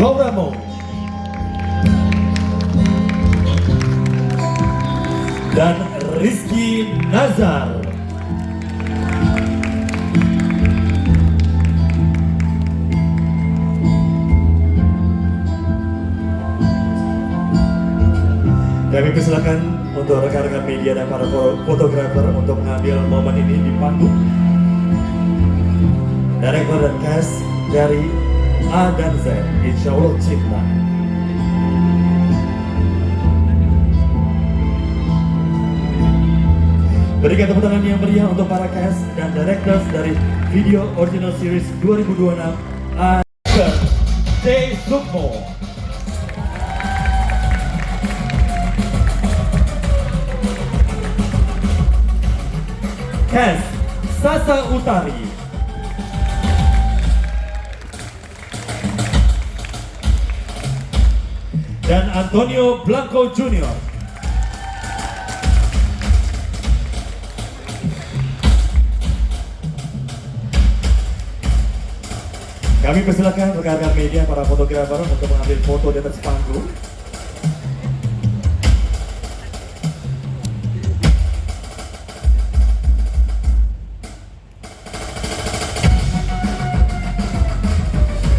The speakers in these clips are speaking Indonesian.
Ramo dan Rizky Nazar. Kami persilakan untuk rekan-rekan media dan para fotografer untuk mengambil momen ini di panggung. Direktur dan cast dari A dan Z, Insya Allah Cinta. Berikan tepuk tangan yang meriah untuk para cast dan directors dari video original series 2026 A J Sukmo. Cast Sasa Utari, dan Antonio Blanco Jr. Kami persilakan rekan-rekan media, para fotografer untuk mengambil foto di atas panggung.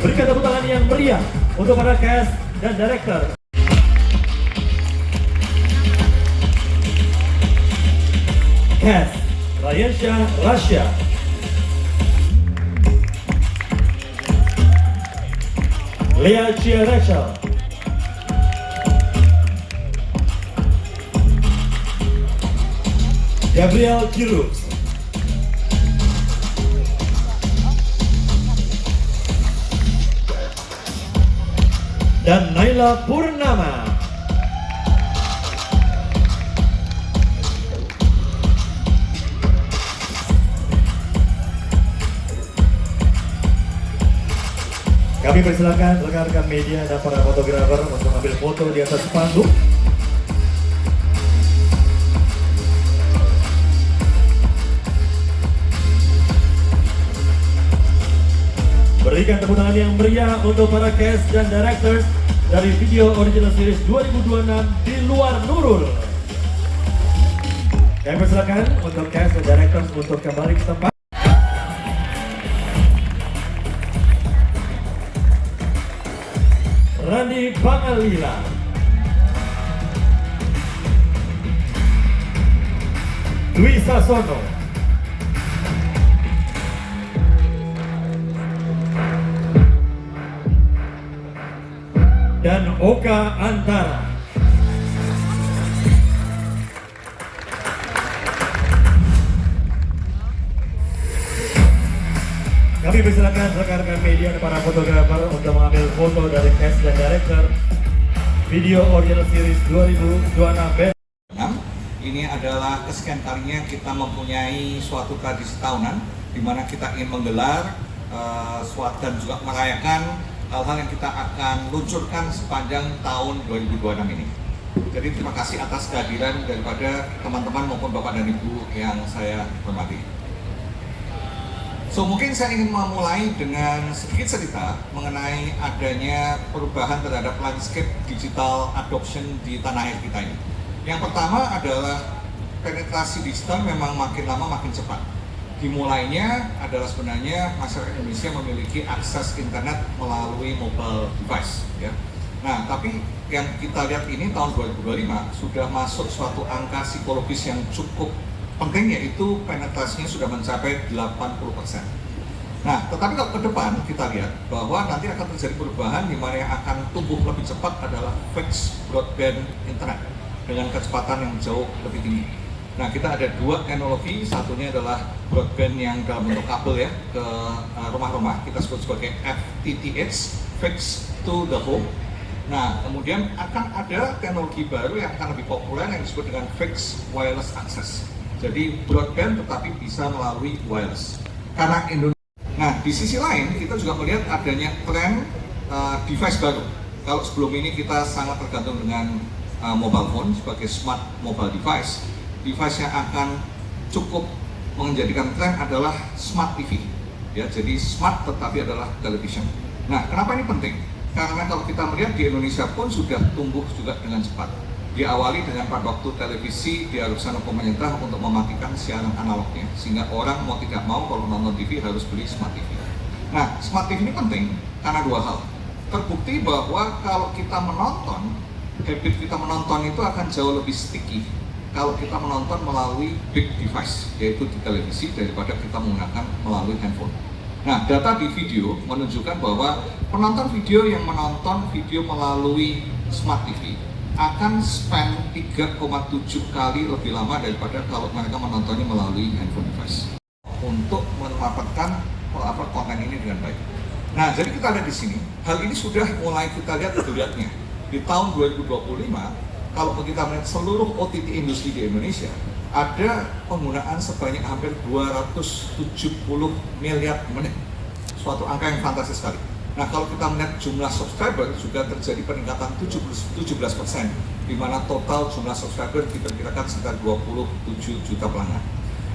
Berikan tepuk tangan yang meriah untuk para cast dan director. Cast Rayansha Rasya, Lea Chia Rachel, Gabriel Girux, dan Naila Purnama. Kami persilakan rekan-rekan media dan para fotografer untuk ambil foto di atas panggung. Berikan tepuk tangan yang meriah untuk para cast dan directors dari video original series 2026 Di Luar Nurul. Kami persilakan untuk cast dan directors untuk kembali ke tempat. Randi Pangalila, Dwi Sasono, dan Oka Antara. Kami persilakan rekan-rekan media dan para fotografer untuk mengambil foto dari cast dan director video original series 2026 Ini adalah kesekian kalinya kita mempunyai suatu tradisi tahunan di mana kita ingin menggelar dan juga merayakan hal-hal yang kita akan luncurkan sepanjang tahun 2026 ini. Jadi terima kasih atas kehadiran daripada teman-teman maupun Bapak dan Ibu yang saya hormati. So mungkin saya ingin memulai dengan sedikit cerita mengenai adanya perubahan terhadap landscape digital adoption di tanah air kita ini. Yang pertama adalah penetrasi digital memang makin lama makin cepat. Dimulainya adalah sebenarnya masyarakat Indonesia memiliki akses internet melalui mobile device, ya. Nah, tapi yang kita lihat ini tahun 2025 sudah masuk suatu angka psikologis yang cukup penting, yaitu penetrasinya sudah mencapai 80%. Nah, tetapi kalau ke depan kita lihat bahwa nanti akan terjadi perubahan di mana yang akan tumbuh lebih cepat adalah fixed broadband internet dengan kecepatan yang jauh lebih tinggi. Nah, kita ada dua teknologi, satunya adalah broadband yang dalam bentuk kabel ya ke rumah-rumah, kita sebut sebagai FTTH, fixed to the home. Nah, kemudian akan ada teknologi baru yang akan lebih populer yang disebut dengan fixed wireless access. Jadi broadband tetapi bisa melalui wireless. Karena Indonesia. Nah, di sisi lain kita juga melihat adanya tren device baru. Kalau sebelum ini kita sangat tergantung dengan mobile phone sebagai smart mobile device, device yang akan cukup menjadikan tren adalah smart TV. Ya, jadi smart tetapi adalah television. Nah, kenapa ini penting? Karena kalau kita melihat di Indonesia pun sudah tumbuh juga dengan cepat. Diawali dengan pada waktu televisi diharuskan pemerintah untuk mematikan siaran analognya, sehingga orang mau tidak mau kalau nonton TV harus beli smart TV. Nah, smart TV ini penting karena dua hal. Terbukti bahwa kalau kita menonton, habit kita menonton itu akan jauh lebih sticky kalau kita menonton melalui big device, yaitu di televisi, daripada kita menggunakan melalui handphone. Nah, data di video menunjukkan bahwa penonton video yang menonton video melalui smart TV akan spend 3,7 kali lebih lama daripada kalau mereka menontonnya melalui handphone device untuk mendapatkan konten ini dengan baik. Nah, jadi kita lihat di sini, hal ini sudah mulai kita lihat geliatnya. Di tahun 2025, kalau kita melihat seluruh OTT industri di Indonesia, ada penggunaan sebanyak hampir 270 miliar menit. Suatu angka yang fantastis sekali. Nah, kalau kita melihat jumlah subscriber juga terjadi peningkatan 17%, di mana total jumlah subscriber diperkirakan sekitar 27 juta pelanggan.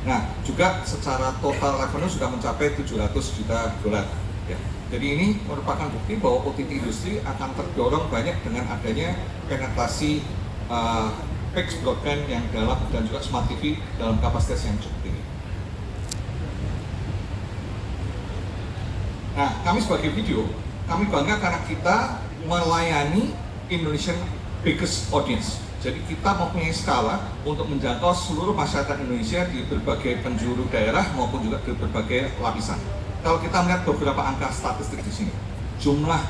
Nah, juga secara total revenue sudah mencapai 700 juta dolar. Ya. Jadi ini merupakan bukti bahwa OTT industri akan terdorong banyak dengan adanya penetrasi fixed broadband yang dalam dan juga smart TV dalam kapasitas yang cukup tinggi. Nah, kami sebagai video, kami bangga karena kita melayani Indonesian biggest audience. Jadi kita mempunyai skala untuk menjangkau seluruh masyarakat Indonesia di berbagai penjuru daerah maupun juga di berbagai lapisan. Kalau kita melihat beberapa angka statistik di sini, jumlah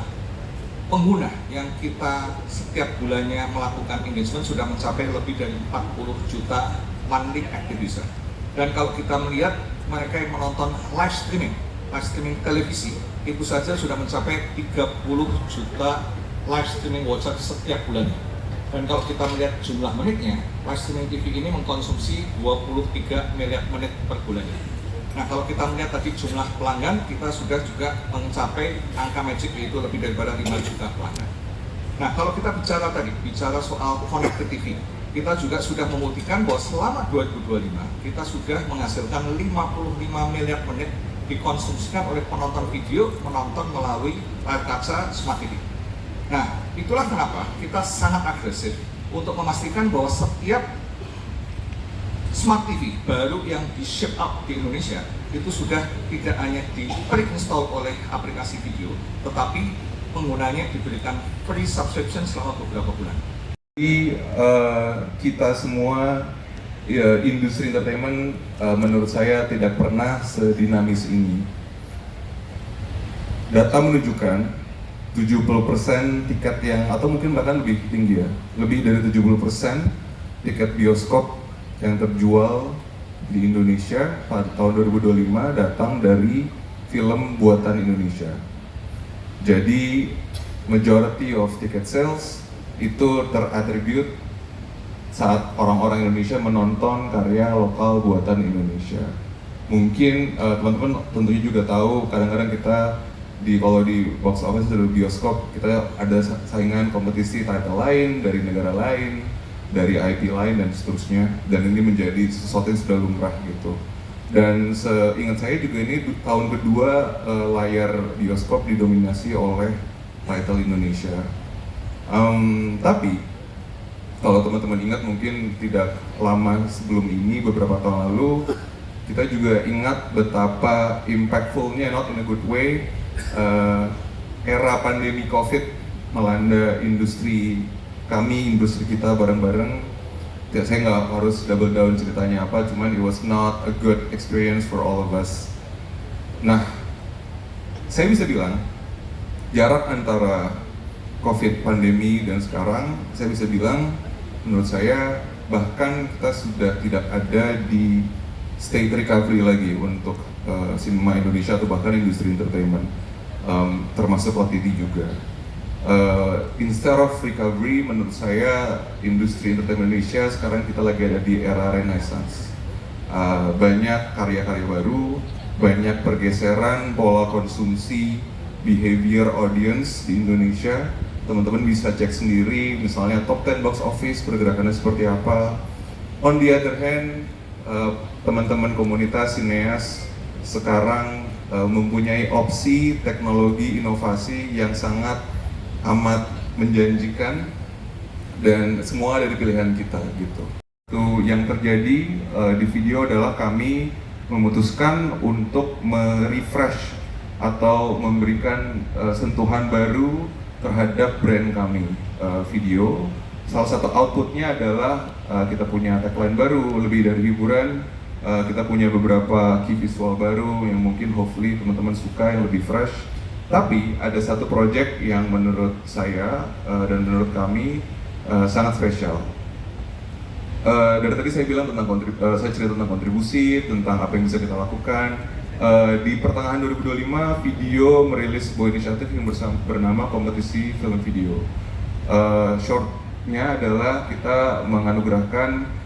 pengguna yang kita setiap bulannya melakukan engagement sudah mencapai lebih dari 40 juta monthly active user. Dan kalau kita melihat mereka yang menonton live streaming televisi, itu saja sudah mencapai 30 juta live streaming watcher setiap bulannya. Dan kalau kita melihat jumlah menitnya, live streaming TV ini mengkonsumsi 23 miliar menit per bulannya. Nah, kalau kita melihat tadi jumlah pelanggan, kita sudah juga mencapai angka magic, yaitu lebih daripada 5 juta pelanggan. Nah, kalau kita bicara soal connected TV, kita juga sudah membuktikan bahwa selama 2025, kita sudah menghasilkan 55 miliar menit dikonsumsikan oleh penonton video, menonton melalui layar kaca smart TV. Nah, itulah kenapa kita sangat agresif untuk memastikan bahwa setiap smart TV baru yang di-ship out di Indonesia itu sudah tidak hanya di pre-install oleh aplikasi video, tetapi penggunanya diberikan free subscription selama beberapa bulan. Jadi kita semua ya, industri entertainment menurut saya tidak pernah sedinamis ini. Data menunjukkan 70% tiket yang, atau mungkin bahkan lebih tinggi ya, lebih dari 70% tiket bioskop yang terjual di Indonesia pada tahun 2025 datang dari film buatan Indonesia. Jadi majority of ticket sales itu teratribut saat orang-orang Indonesia menonton karya lokal buatan Indonesia. Mungkin teman-teman tentunya juga tahu, kadang-kadang kita kalau di box office atau bioskop kita ada saingan kompetisi title lain dari negara lain, dari IP lain dan seterusnya, dan ini menjadi sesuatu yang sudah lumrah gitu. Dan seingat saya juga ini tahun kedua layar bioskop didominasi oleh title Indonesia. Tapi kalau teman-teman ingat, mungkin tidak lama sebelum ini, beberapa tahun lalu, kita juga ingat betapa impactfulnya, not in a good way, era pandemi COVID melanda industri kami, industri kita bareng-bareng. Saya nggak harus double down ceritanya apa, cuman it was not a good experience for all of us. Nah, saya bisa bilang jarak antara COVID pandemi dan sekarang, saya bisa bilang menurut saya bahkan kita sudah tidak ada di state recovery lagi untuk sinema Indonesia atau bahkan industri entertainment, termasuk OTT juga. Instead of recovery, menurut saya industri entertainment Indonesia sekarang kita lagi ada di era renaissance. Banyak karya-karya baru, banyak pergeseran pola konsumsi, behavior audience di Indonesia. Teman-teman bisa cek sendiri, misalnya top 10 box office pergerakannya seperti apa. On the other hand, teman-teman komunitas sineas sekarang mempunyai opsi teknologi inovasi yang sangat amat menjanjikan dan semua ada di pilihan kita gitu. Itu yang terjadi di video adalah kami memutuskan untuk merefresh atau memberikan sentuhan baru terhadap brand kami video. Salah satu outputnya adalah kita punya tagline baru, lebih dari hiburan. Kita punya beberapa key visual baru yang mungkin hopefully teman-teman suka, yang lebih fresh. Tapi ada satu project yang menurut saya dan menurut kami sangat spesial. Dari tadi saya bilang tentang saya cerita tentang kontribusi, tentang apa yang bisa kita lakukan. Di pertengahan 2025, video merilis sebuah inisiatif yang bernama Kompetisi Film Video. Shortnya adalah kita menganugerahkan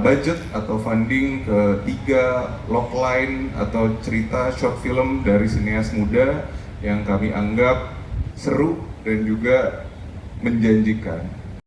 budget atau funding ke 3 logline atau cerita short film dari sineas muda yang kami anggap seru dan juga menjanjikan.